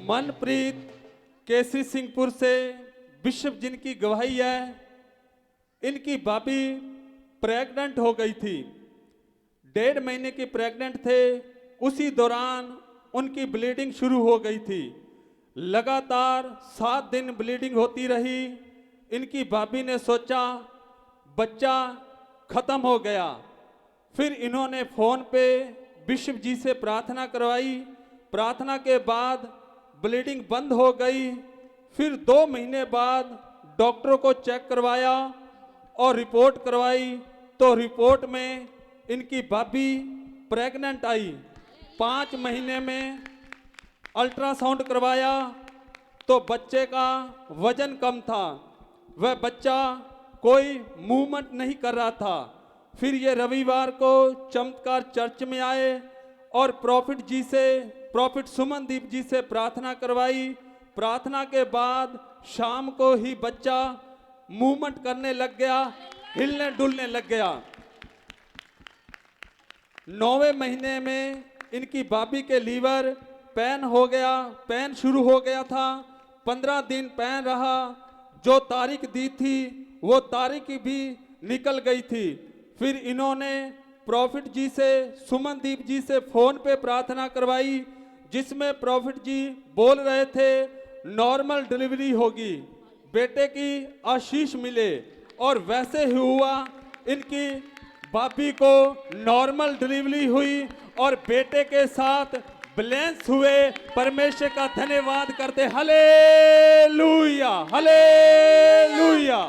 मनप्रीत केसी सिंहपुर से विश्व जिनकी गवाही है, इनकी भाभी प्रेग्नेंट हो गई थी। 1.5 महीने की प्रेग्नेंट थे, उसी दौरान उनकी ब्लीडिंग शुरू हो गई थी। लगातार 7 दिन ब्लीडिंग होती रही। इनकी भाभी ने सोचा बच्चा खत्म हो गया। फिर इन्होंने फोन पे विश्व जी से प्रार्थना करवाई। प्रार्थना के बाद ब्लीडिंग बंद हो गई। फिर 2 महीने बाद डॉक्टरों को चेक करवाया और रिपोर्ट करवाई, तो रिपोर्ट में इनकी भाभी प्रेग्नेंट आई। 5 महीने में अल्ट्रासाउंड करवाया तो बच्चे का वजन कम था, वह बच्चा कोई मूवमेंट नहीं कर रहा था। फिर ये रविवार को चमत्कार चर्च में आए और प्रॉफिट सुमनदीप जी से प्रार्थना करवाई। प्रार्थना के बाद शाम को ही बच्चा मूवमेंट करने लग गया, हिलने डुलने लग गया। 9वें महीने में इनकी भाभी के लीवर पेन हो गया, पेन शुरू हो गया था। 15 दिन पेन रहा। जो तारीख दी थी वो तारीख भी निकल गई थी। फिर इन्होंने प्रॉफिट जी से, सुमनदीप जी से फोन पे प्रार्थना करवाई, जिसमें प्रॉफिट जी बोल रहे थे नॉर्मल डिलीवरी होगी, बेटे की आशीष मिले। और वैसे ही हुआ। इनकी भाभी को नॉर्मल डिलीवरी हुई और बेटे के साथ बैलेंस हुए। परमेश्वर का धन्यवाद करते, हालेलुया हालेलुया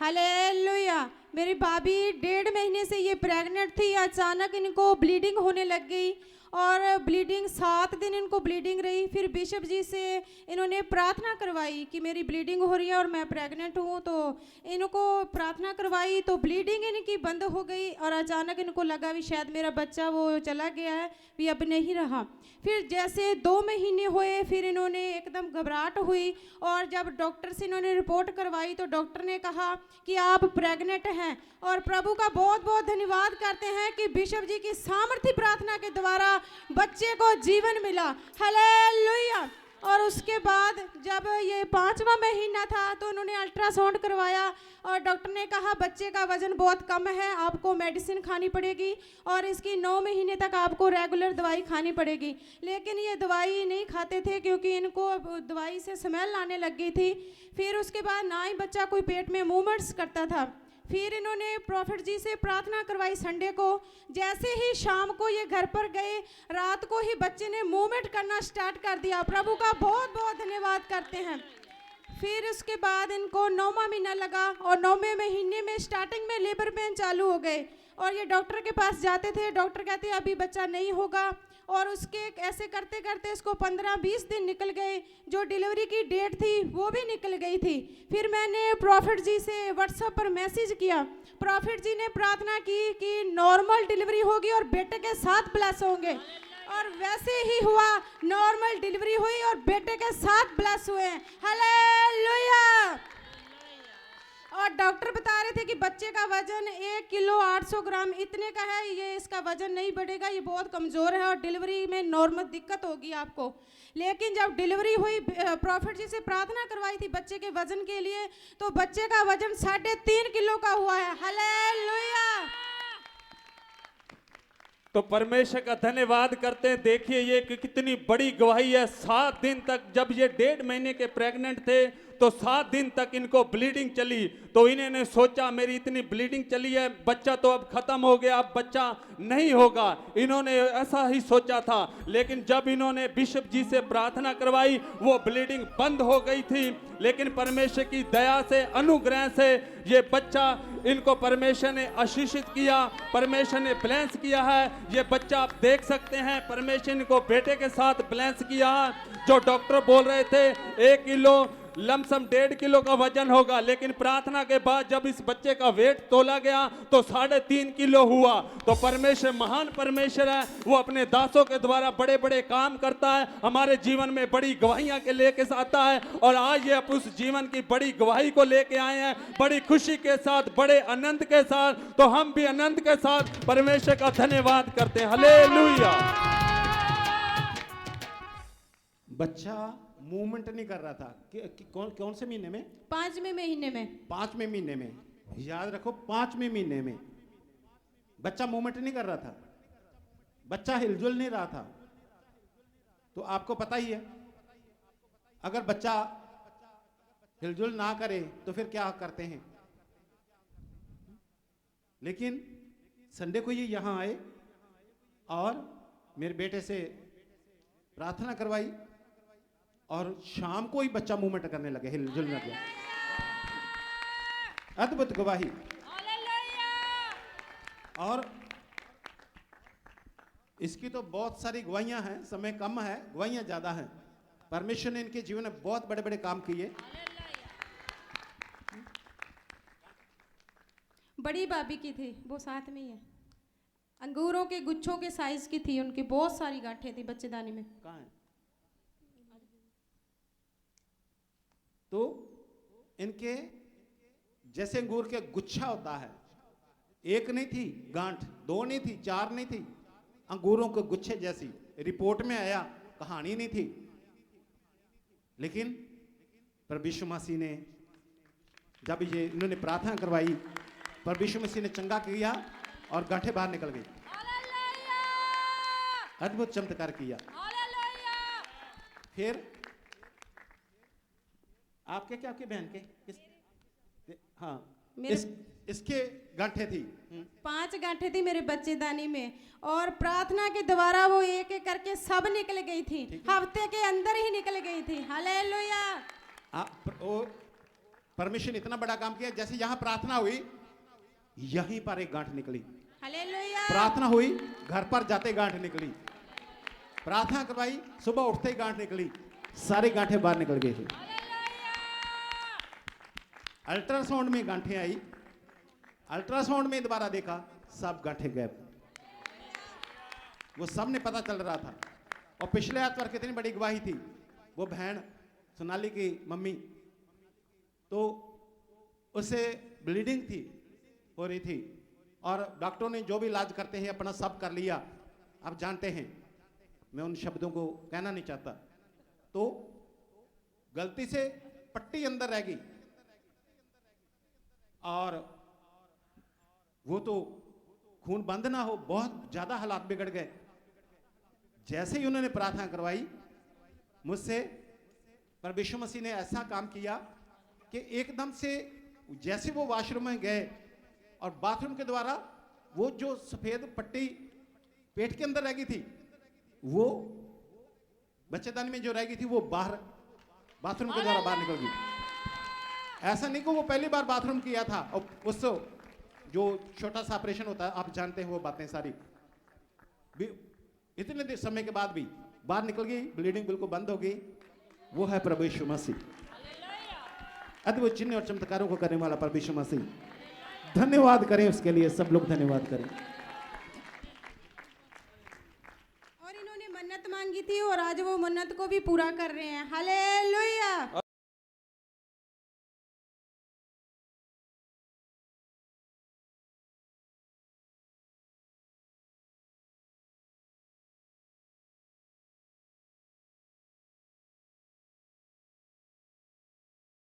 हालेलुया। मेरी भाभी 1.5 महीने से ये प्रेग्नेंट थी। अचानक इनको ब्लीडिंग होने लग गई और ब्लीडिंग 7 दिन इनको ब्लीडिंग रही। फिर बिशप जी से इन्होंने प्रार्थना करवाई कि मेरी ब्लीडिंग हो रही है और मैं प्रेग्नेंट हूँ, तो इनको प्रार्थना करवाई तो ब्लीडिंग इनकी बंद हो गई। और अचानक इनको लगा भी शायद मेरा बच्चा वो चला गया है, भी अब नहीं रहा। फिर जैसे 2 महीने हुए, फिर इन्होंने एकदम घबराहट हुई और जब डॉक्टर से इन्होंने रिपोर्ट करवाई तो डॉक्टर ने कहा कि आप प्रेग्नेंट हैं। और प्रभु का बहुत बहुत धन्यवाद करते हैं कि बिशप जी की सामर्थ्य प्रार्थना के द्वारा बच्चे को जीवन मिला। हालेलुया। और उसके बाद जब ये 5वां महीना था तो उन्होंने अल्ट्रासाउंड करवाया और डॉक्टर ने कहा बच्चे का वजन बहुत कम है, आपको मेडिसिन खानी पड़ेगी और इसकी 9 महीने तक आपको रेगुलर दवाई खानी पड़ेगी। लेकिन ये दवाई नहीं खाते थे क्योंकि इनको दवाई से स्मेल आने लग गई थी। फिर उसके बाद ना ही बच्चा कोई पेट में मूवमेंट्स करता था। फिर इन्होंने प्रॉफिट जी से प्रार्थना करवाई संडे को। जैसे ही शाम को ये घर पर गए, रात को ही बच्चे ने मूवमेंट करना स्टार्ट कर दिया। प्रभु का बहुत बहुत धन्यवाद करते हैं। फिर उसके बाद इनको 9वां महीना लगा और 9वें महीने में स्टार्टिंग में लेबर पेन चालू हो गए और ये डॉक्टर के पास जाते थे। डॉक्टर कहते अभी बच्चा नहीं होगा और उसके ऐसे करते करते इसको 15-20 दिन निकल गए। जो डिलीवरी की डेट थी वो भी निकल गई थी। फिर मैंने प्रॉफिट जी से व्हाट्सएप पर मैसेज किया। प्रॉफिट जी ने प्रार्थना की कि नॉर्मल डिलीवरी होगी और बेटे के साथ ब्लेस होंगे और वैसे ही हुआ। नॉर्मल डिलीवरी हुई और बेटे के साथ ब्लेस हुए। हालेलुया। और डॉक्टर बता रहे थे कि बच्चे का वजन 1 किलो 800 ग्राम इतने का है, ये इसका वजन नहीं बढ़ेगा, ये बहुत कमज़ोर है और डिलीवरी में नॉर्मल दिक्कत होगी आपको। लेकिन जब डिलीवरी हुई, प्रॉफिट जी से प्रार्थना करवाई थी बच्चे के वजन के लिए, तो बच्चे का वजन 3.5 किलो का हुआ है। हालेलुया। तो परमेश्वर का धन्यवाद करते हैं। देखिए ये कितनी बड़ी गवाही है। 7 दिन तक, जब ये 1.5 महीने के प्रेग्नेंट थे तो 7 दिन तक इनको ब्लीडिंग चली। तो इन्होंने सोचा मेरी इतनी ब्लीडिंग चली है, बच्चा तो अब खत्म हो गया, अब बच्चा नहीं होगा। इन्होंने ऐसा ही सोचा था। लेकिन जब इन्होंने बिशप जी से प्रार्थना करवाई वो ब्लीडिंग बंद हो गई थी। लेकिन परमेश्वर की दया से, अनुग्रह से ये बच्चा, इनको परमेश्वर ने आशीषित किया, परमेश्वर ने बैलेंस किया है। ये बच्चा आप देख सकते हैं, परमेश्वर ने इनको बेटे के साथ बैलेंस किया है। जो डॉक्टर बोल रहे थे 1 किलो लमसम 1.5 किलो का वजन होगा, लेकिन प्रार्थना के बाद जब इस बच्चे का वेट तोला गया तो 3.5 किलो हुआ। तो परमेश्वर महान परमेश्वर है, वो अपने दासों के द्वारा बड़े बड़े काम करता है, हमारे जीवन में बड़ी गवाहियां के लेके आता है। और आज ये उस जीवन की बड़ी गवाही को लेके आए हैं, बड़ी खुशी के साथ, बड़े आनंद के साथ। तो हम भी आनंद के साथ परमेश्वर का धन्यवाद करते हैं। हालेलुया। बच्चा मूवमेंट नहीं कर रहा था कौन कौन से महीने में? 5वें महीने में। 5वें महीने में, याद रखो 5वें महीने में बच्चा मूवमेंट नहीं कर रहा था, बच्चा हिलजुल नहीं रहा था। तो आपको पता ही है, अगर बच्चा हिलजुल ना करे तो फिर क्या करते हैं। लेकिन संडे को ये यहां आए और मेरे बेटे से प्रार्थना करवाई और शाम को ही बच्चा मूवमेंट करने लगे, हिलजुल लग गया। अद्भुत गवाही। और इसकी तो बहुत सारी गवाहियां हैं, समय कम है, गवाहियां ज्यादा हैं। परमेश्वर ने इनके जीवन में बहुत बड़े बड़े काम किए। बड़ी भाभी की थी, वो साथ में ही है। अंगूरों के गुच्छों के साइज की थी, उनकी बहुत सारी गांठें थी बच्चेदानी में। कहाँ है? तो इनके जैसे अंगूर के गुच्छा होता है, एक नहीं थी गांठ, 2 नहीं थी, 4 नहीं थी, अंगूरों के गुच्छे जैसी। रिपोर्ट में आया, कहानी नहीं थी। लेकिन प्रभु यीशु मसीह ने जब ये इन्होंने प्रार्थना करवाई, प्रभु यीशु मसीह ने चंगा किया और गांठें बाहर निकल गई। अद्भुत चमत्कार किया। फिर आपके क्या, आपके बहन के हाँ, इसके गांठें थी। 5 गांठें थी मेरे बच्चेदानी में, और प्रार्थना के द्वारा वो एक एक करके सब निकल गई थी, हफ्ते के अंदर ही निकल गई थी। हालेलुया। परमेश्वर ने इतना बड़ा काम किया। जैसे यहां प्रार्थना हुई, यहीं पर एक गांठ निकली। हालेलुया। प्रार्थना हुई, घर पर जाते गांठ निकली। प्रार्थना करवाई, सुबह उठते ही गांठ निकली, सारी गांठें बाहर निकल गई थी। अल्ट्रासाउंड में गांठें आई, अल्ट्रासाउंड में दोबारा देखा, सब गांठें गायब। वो सब ने पता चल रहा था। और पिछले आत्वर कितनी बड़ी गवाही थी। वो बहन सोनाली की मम्मी, तो उसे ब्लीडिंग थी, हो रही थी, और डॉक्टरों ने जो भी इलाज करते हैं अपना सब कर लिया। आप जानते हैं, मैं उन शब्दों को कहना नहीं चाहता। तो गलती से पट्टी अंदर रह गई और वो तो खून बंद ना हो, बहुत ज्यादा हालात बिगड़ गए। जैसे ही उन्होंने प्रार्थना करवाई मुझसे, प्रभु यीशु मसीह ने ऐसा काम किया कि एकदम से जैसे वो वॉशरूम में गए और बाथरूम के द्वारा वो जो सफेद पट्टी पेट के अंदर रह गई थी, वो बच्चेदानी में जो रह गई थी, वो बाहर बाथरूम के द्वारा बाहर निकल गई। ऐसा नहीं कि वो पहली बार बाथरूम किया था और उससे जो छोटा सा ऑपरेशन होता है, आप जानते हैं वो बातें सारी, इतने समय के बाद भी बाहर निकल गई, ब्लीडिंग बिल्कुल बंद हो गई। वो है प्रभु यीशु मसीह, अद्भुत चिन्ह और चमत्कारों को करने वाला प्रभु यीशु मसीह। धन्यवाद करें उसके लिए, सब लोग धन्यवाद करें। और इन्होंने मन्नत मांगी थी और आज वो मन्नत को भी पूरा कर रहे हैं। हालेलुया।